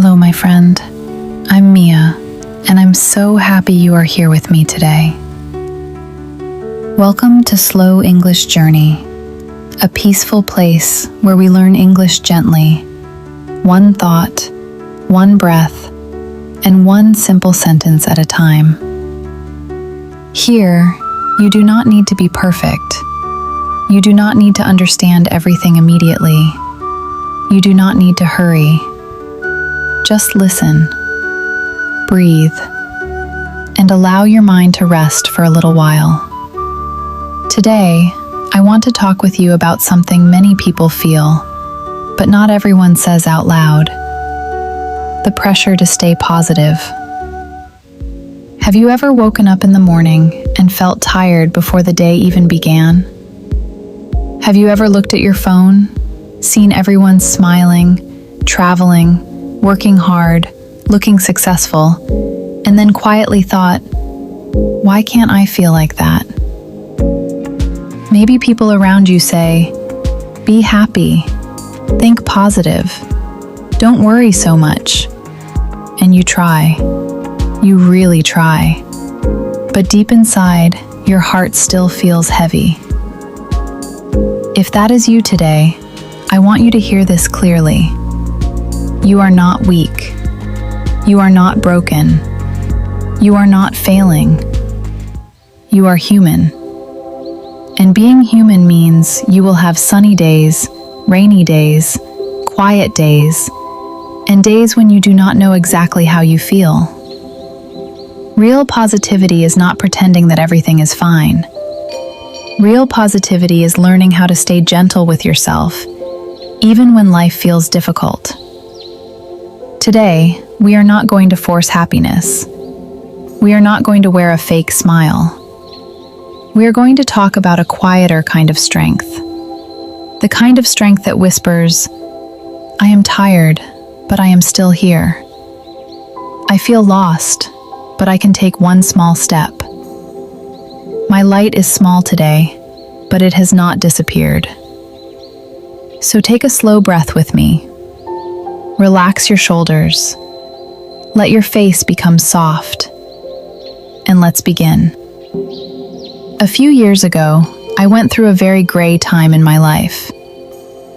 Hello, my friend. I'm Mia, and I'm so happy you are here with me today. Welcome to Slow English Journey, a peaceful place where we learn English gently, one thought, one breath, and one simple sentence at a time. Here, you do not need to be perfect. You do not need to understand everything immediately. You do not need to hurry. Just listen, breathe, and allow your mind to rest for a little while. Today, I want to talk with you about something many people feel, but not everyone says out loud: the pressure to stay positive. Have you ever woken up in the morning and felt tired before the day even began? Have you ever looked at your phone, seen everyone smiling, traveling, working hard, looking successful, and then quietly thought, why can't I feel like that? Maybe people around you say, be happy, think positive, don't worry so much. And you try, you really try. But deep inside, your heart still feels heavy. If that is you today, I want you to hear this clearly. You are not weak. You are not broken. You are not failing. You are human. And being human means you will have sunny days, rainy days, quiet days, and days when you do not know exactly how you feel. Real positivity is not pretending that everything is fine. Real positivity is learning how to stay gentle with yourself, even when life feels difficult. Today, we are not going to force happiness. We are not going to wear a fake smile. We are going to talk about a quieter kind of strength. The kind of strength that whispers, I am tired, but I am still here. I feel lost, but I can take one small step. My light is small today, but it has not disappeared. So take a slow breath with me. Relax your shoulders. Let your face become soft. And let's begin. A few years ago, I went through a very gray time in my life.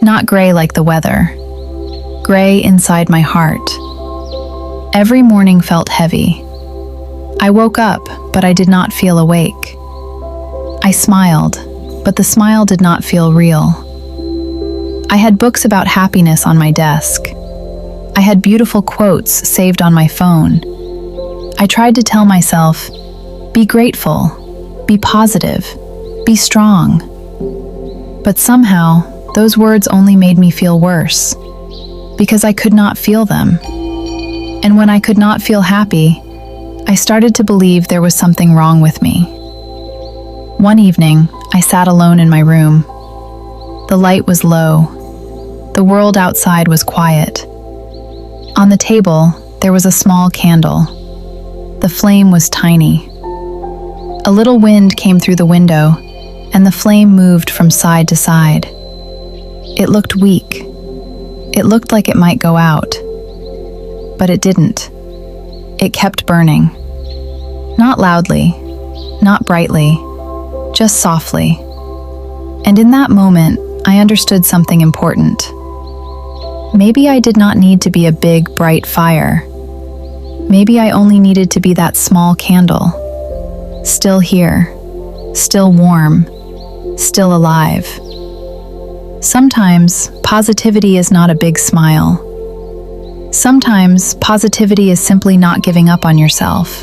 Not gray like the weather. Gray inside my heart. Every morning felt heavy. I woke up, but I did not feel awake. I smiled, but the smile did not feel real. I had books about happiness on my desk. I had beautiful quotes saved on my phone. I tried to tell myself, be grateful, be positive, be strong. But somehow, those words only made me feel worse, because I could not feel them. And when I could not feel happy, I started to believe there was something wrong with me. One evening, I sat alone in my room. The light was low. The world outside was quiet. On the table, there was a small candle. The flame was tiny. A little wind came through the window, and the flame moved from side to side. It looked weak. It looked like it might go out. But it didn't. It kept burning. Not loudly, not brightly, just softly. And in that moment, I understood something important. Maybe I did not need to be a big, bright fire. Maybe I only needed to be that small candle. Still here, still warm, still alive. Sometimes, positivity is not a big smile. Sometimes, positivity is simply not giving up on yourself.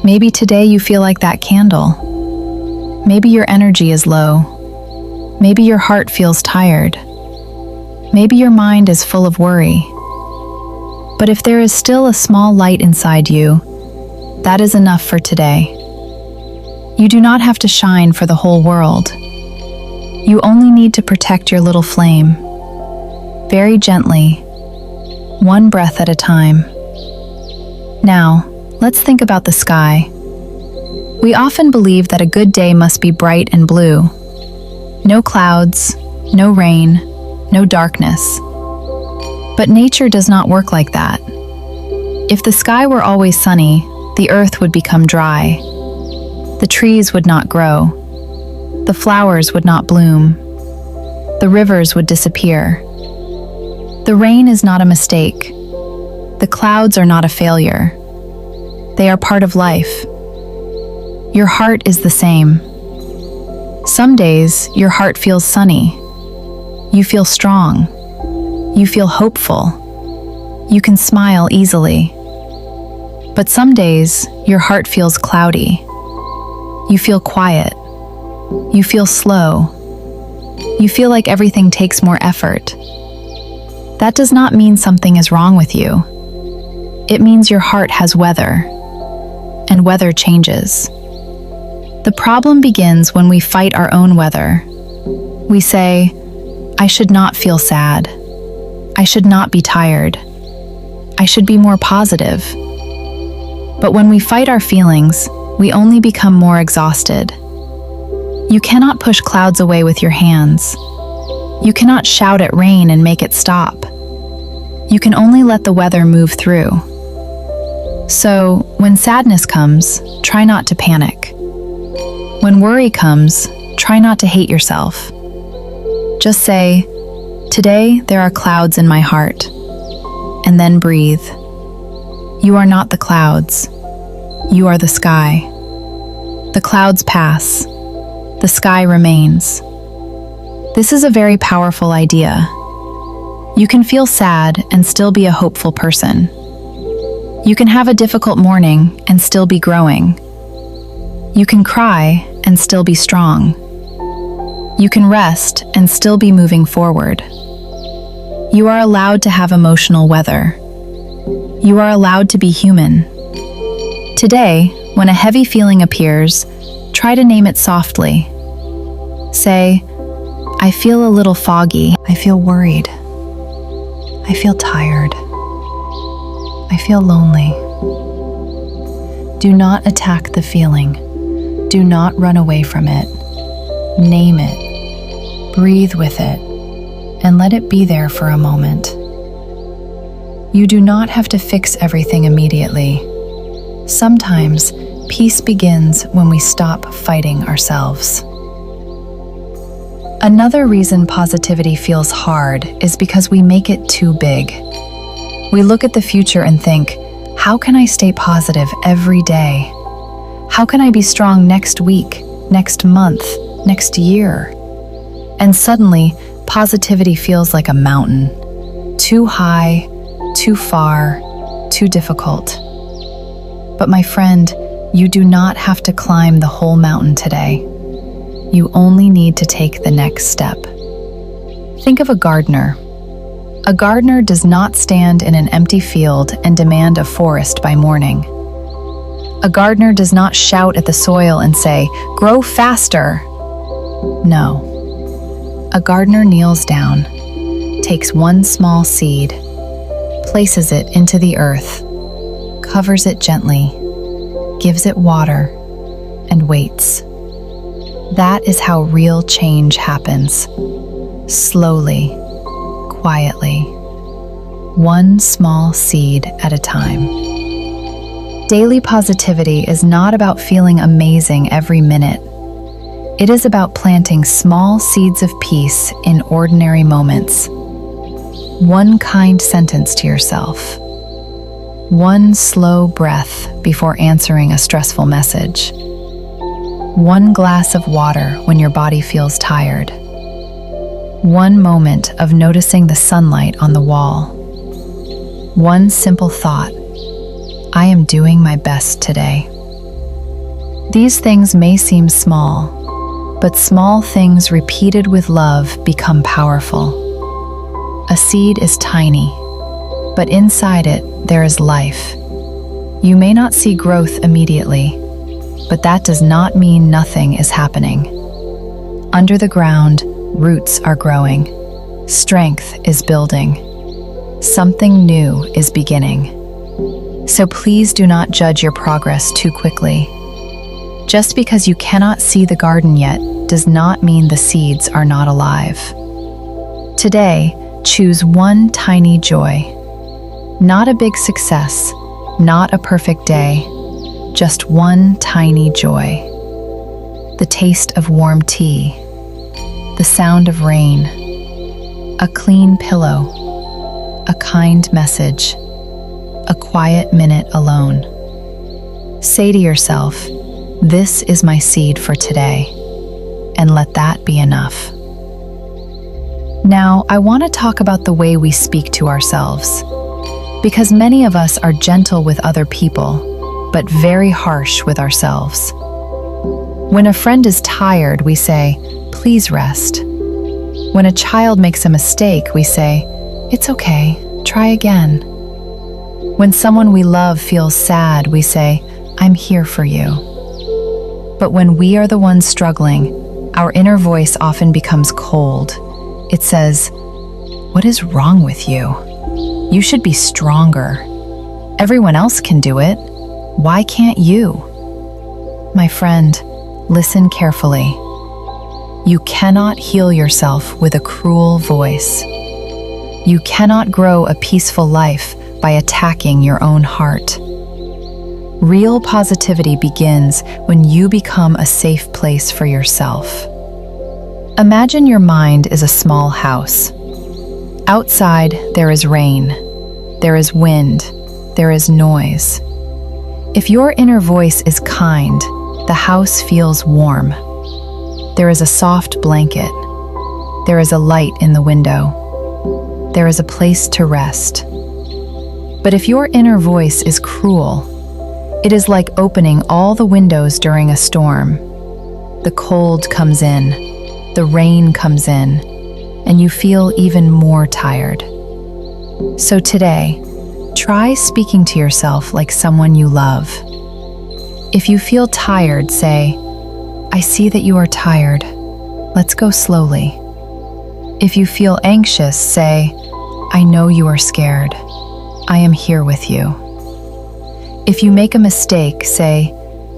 Maybe today you feel like that candle. Maybe your energy is low. Maybe your heart feels tired. Maybe your mind is full of worry. But if there is still a small light inside you, that is enough for today. You do not have to shine for the whole world. You only need to protect your little flame. Very gently, one breath at a time. Now, let's think about the sky. We often believe that a good day must be bright and blue. No clouds, no rain, no darkness. But nature does not work like that. If the sky were always sunny, the earth would become dry. The trees would not grow. The flowers would not bloom. The rivers would disappear. The rain is not a mistake. The clouds are not a failure. They are part of life. Your heart is the same. Some days, your heart feels sunny. You feel strong. You feel hopeful. You can smile easily. But some days, your heart feels cloudy. You feel quiet. You feel slow. You feel like everything takes more effort. That does not mean something is wrong with you. It means your heart has weather, and weather changes. The problem begins when we fight our own weather. We say, I should not feel sad. I should not be tired. I should be more positive. But when we fight our feelings, we only become more exhausted. You cannot push clouds away with your hands. You cannot shout at rain and make it stop. You can only let the weather move through. So, when sadness comes, try not to panic. When worry comes, try not to hate yourself. Just say, today there are clouds in my heart. And then breathe. You are not the clouds. You are the sky. The clouds pass. The sky remains. This is a very powerful idea. You can feel sad and still be a hopeful person. You can have a difficult morning and still be growing. You can cry and still be strong. You can rest and still be moving forward. You are allowed to have emotional weather. You are allowed to be human. Today, when a heavy feeling appears, try to name it softly. Say, I feel a little foggy. I feel worried. I feel tired. I feel lonely. Do not attack the feeling. Do not run away from it. Name it. Breathe with it. And let it be there for a moment. You do not have to fix everything immediately. Sometimes, peace begins when we stop fighting ourselves. Another reason positivity feels hard is because we make it too big. We look at the future and think, how can I stay positive every day? How can I be strong next week, next month, next year? And suddenly, positivity feels like a mountain. Too high, too far, too difficult. But my friend, you do not have to climb the whole mountain today. You only need to take the next step. Think of a gardener. A gardener does not stand in an empty field and demand a forest by morning. A gardener does not shout at the soil and say, "Grow faster!" No. A gardener kneels down, takes one small seed, places it into the earth, covers it gently, gives it water, and waits. That is how real change happens. Slowly, quietly, one small seed at a time. Daily positivity is not about feeling amazing every minute. It is about planting small seeds of peace in ordinary moments. One kind sentence to yourself. One slow breath before answering a stressful message. One glass of water when your body feels tired. One moment of noticing the sunlight on the wall. One simple thought, I am doing my best today. These things may seem small, but small things repeated with love become powerful. A seed is tiny, but inside it there is life. You may not see growth immediately, but that does not mean nothing is happening. Under the ground, roots are growing. Strength is building. Something new is beginning. So please do not judge your progress too quickly. Just because you cannot see the garden yet does not mean the seeds are not alive. Today, Choose one tiny joy. Not a big success, not a perfect day, just one tiny joy. The taste of warm tea, the sound of rain, a clean pillow, a kind message, a quiet minute alone. Say to yourself, "This is my seed for today," and let that be enough. Now, I want to talk about the way we speak to ourselves, because many of us are gentle with other people, but very harsh with ourselves. When a friend is tired, we say, "Please rest." When a child makes a mistake, we say, "It's okay, try again." When someone we love feels sad, we say, "I'm here for you." But when we are the ones struggling, our inner voice often becomes cold. It says, "What is wrong with you? You should be stronger. Everyone else can do it. Why can't you?" My friend, listen carefully. You cannot heal yourself with a cruel voice. You cannot grow a peaceful life by attacking your own heart. Real positivity begins when you become a safe place for yourself. Imagine your mind is a small house. Outside, there is rain, there is wind, there is noise. If your inner voice is kind, the house feels warm. There is a soft blanket. There is a light in the window. There is a place to rest. But if your inner voice is cruel, it is like opening all the windows during a storm. The cold comes in, the rain comes in, and you feel even more tired. So today, try speaking to yourself like someone you love. If you feel tired, say, "I see that you are tired. Let's go slowly." If you feel anxious, say, "I know you are scared. I am here with you." If you make a mistake, say,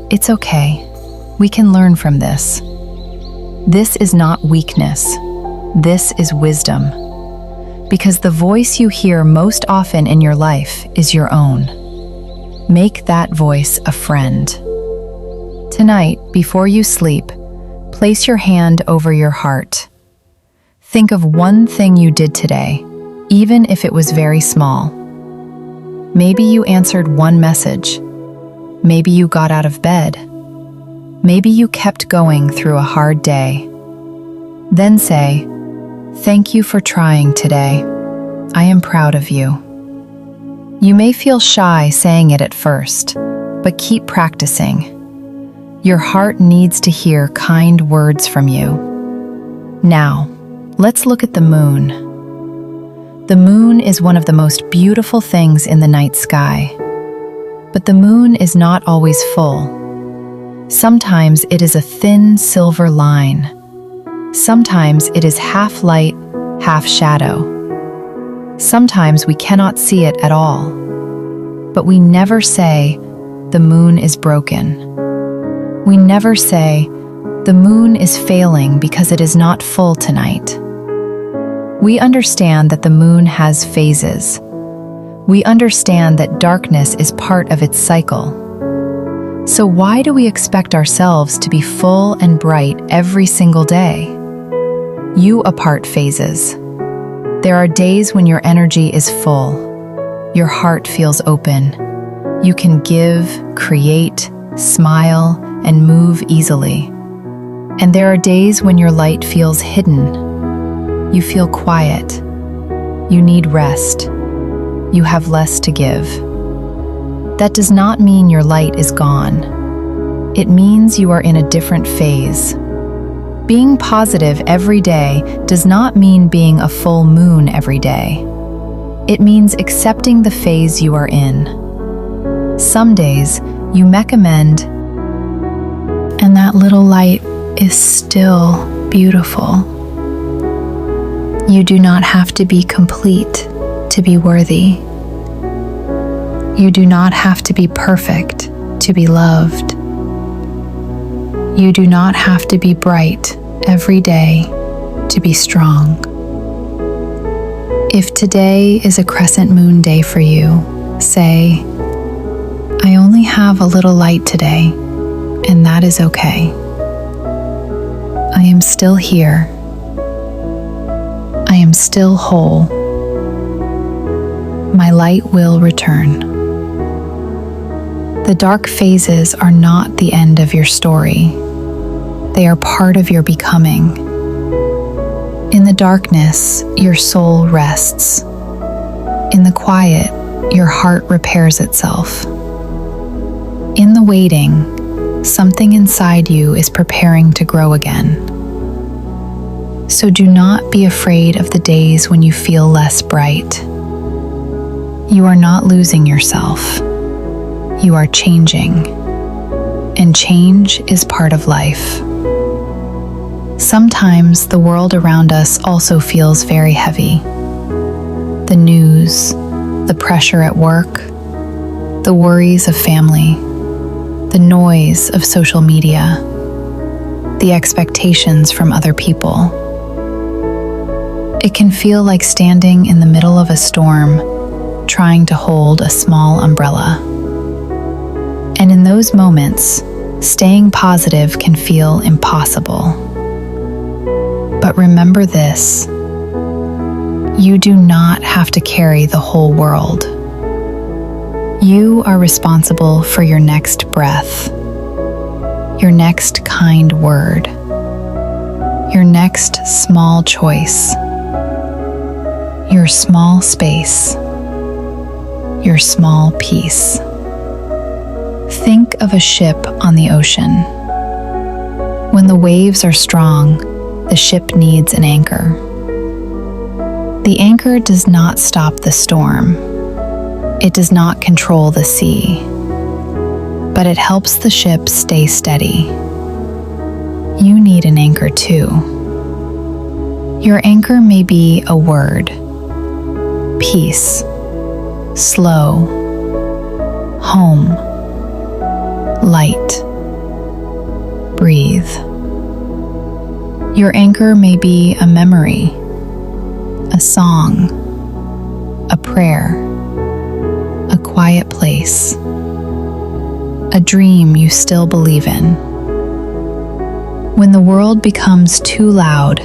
"It's okay. We can learn from this." This is not weakness. This is wisdom. Because the voice you hear most often in your life is your own. Make that voice a friend. Tonight, before you sleep, place your hand over your heart. Think of one thing you did today, even if it was very small. Maybe you answered one message. Maybe you got out of bed. Maybe you kept going through a hard day. Then say, "Thank you for trying today. I am proud of you." You may feel shy saying it at first, but keep practicing. Your heart needs to hear kind words from you. Now, let's look at the moon. The moon is one of the most beautiful things in the night sky. But the moon is not always full. Sometimes it is a thin silver line. Sometimes it is half light, half shadow. Sometimes we cannot see it at all. But we never say, "The moon is broken." We never say, "The moon is failing because it is not full tonight." We understand that the moon has phases. We understand that darkness is part of its cycle. So why do we expect ourselves to be full and bright every single day? You apart phases. There are days when your energy is full. Your heart feels open. You can give, create, smile, and move easily. And there are days when your light feels hidden. You feel quiet. You need rest. You have less to give. That does not mean your light is gone. It means you are in a different phase. Being positive every day does not mean being a full moon every day. It means accepting the phase you are in. Some days, you make amends, and that little light is still beautiful. You do not have to be complete to be worthy. You do not have to be perfect to be loved. You do not have to be bright every day to be strong. If today is a crescent moon day for you, say, I only have a little light today, and that is okay. I am still here. I am still whole. My light will return. The dark phases are not the end of your story. They are part of your becoming. In the darkness, your soul rests. In the quiet, your heart repairs itself. In the waiting, something inside you is preparing to grow again. So do not be afraid of the days when you feel less bright. You are not losing yourself. You are changing. And change is part of life. Sometimes the world around us also feels very heavy. The news, the pressure at work, the worries of family, the noise of social media, the expectations from other people. It can feel like standing in the middle of a storm, trying to hold a small umbrella. And in those moments, staying positive can feel impossible. But remember this, you do not have to carry the whole world. You are responsible for your next breath, your next kind word, your next small choice, your small space, your small peace. Think of a ship on the ocean. When the waves are strong, the ship needs an anchor. The anchor does not stop the storm. It does not control the sea, but it helps the ship stay steady. You need an anchor too. Your anchor may be a word: peace, slow, home, light, breathe. Your anchor may be a memory, a song, a prayer, a quiet place, a dream you still believe in. When the world becomes too loud,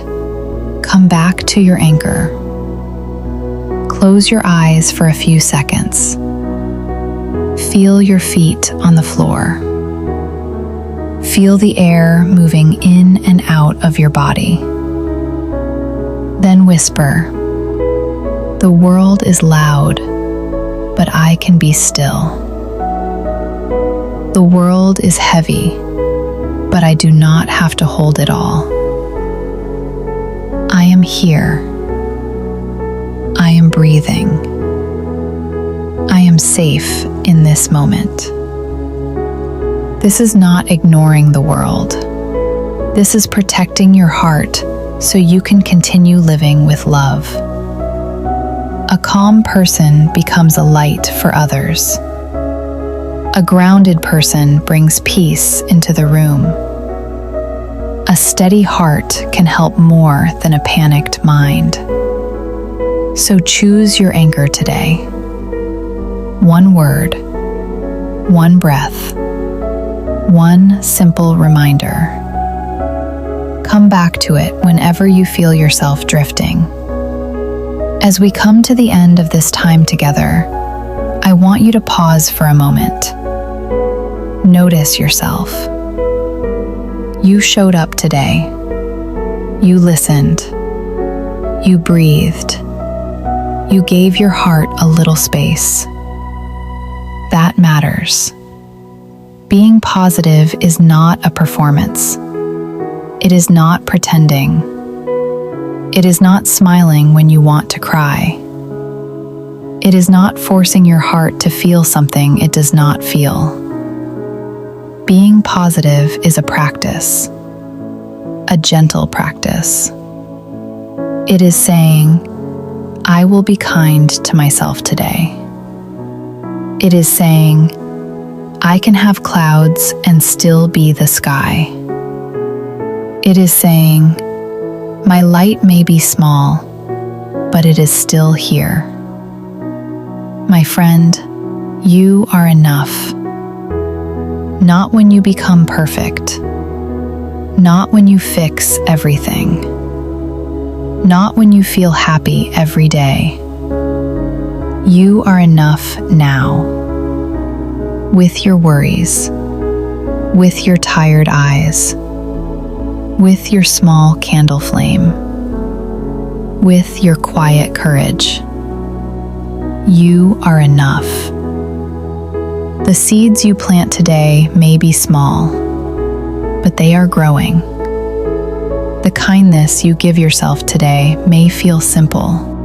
come back to your anchor. Close your eyes for a few seconds. Feel your feet on the floor. Feel the air moving in and out of your body. Then whisper, "The world is loud, but I can be still. The world is heavy, but I do not have to hold it all. I am here. I am breathing. I am safe in this moment." This is not ignoring the world. This is protecting your heart so you can continue living with love. A calm person becomes a light for others. A grounded person brings peace into the room. A steady heart can help more than a panicked mind. So choose your anchor today. One word, one breath, one simple reminder. Come back to it whenever you feel yourself drifting. As we come to the end of this time together, I want you to pause for a moment. Notice yourself. You showed up today. You listened. You breathed. You gave your heart a little space. That matters. Being positive is not a performance. It is not pretending. It is not smiling when you want to cry. It is not forcing your heart to feel something it does not feel. Being positive is a practice, a gentle practice. It is saying, I will be kind to myself today. It is saying, I can have clouds and still be the sky. It is saying, my light may be small, but it is still here. My friend, you are enough. Not when you become perfect. Not when you fix everything. Not when you feel happy every day. You are enough now. With your worries. With your tired eyes. With your small candle flame. With your quiet courage. You are enough. The seeds you plant today may be small, but they are growing. The kindness you give yourself today may feel simple,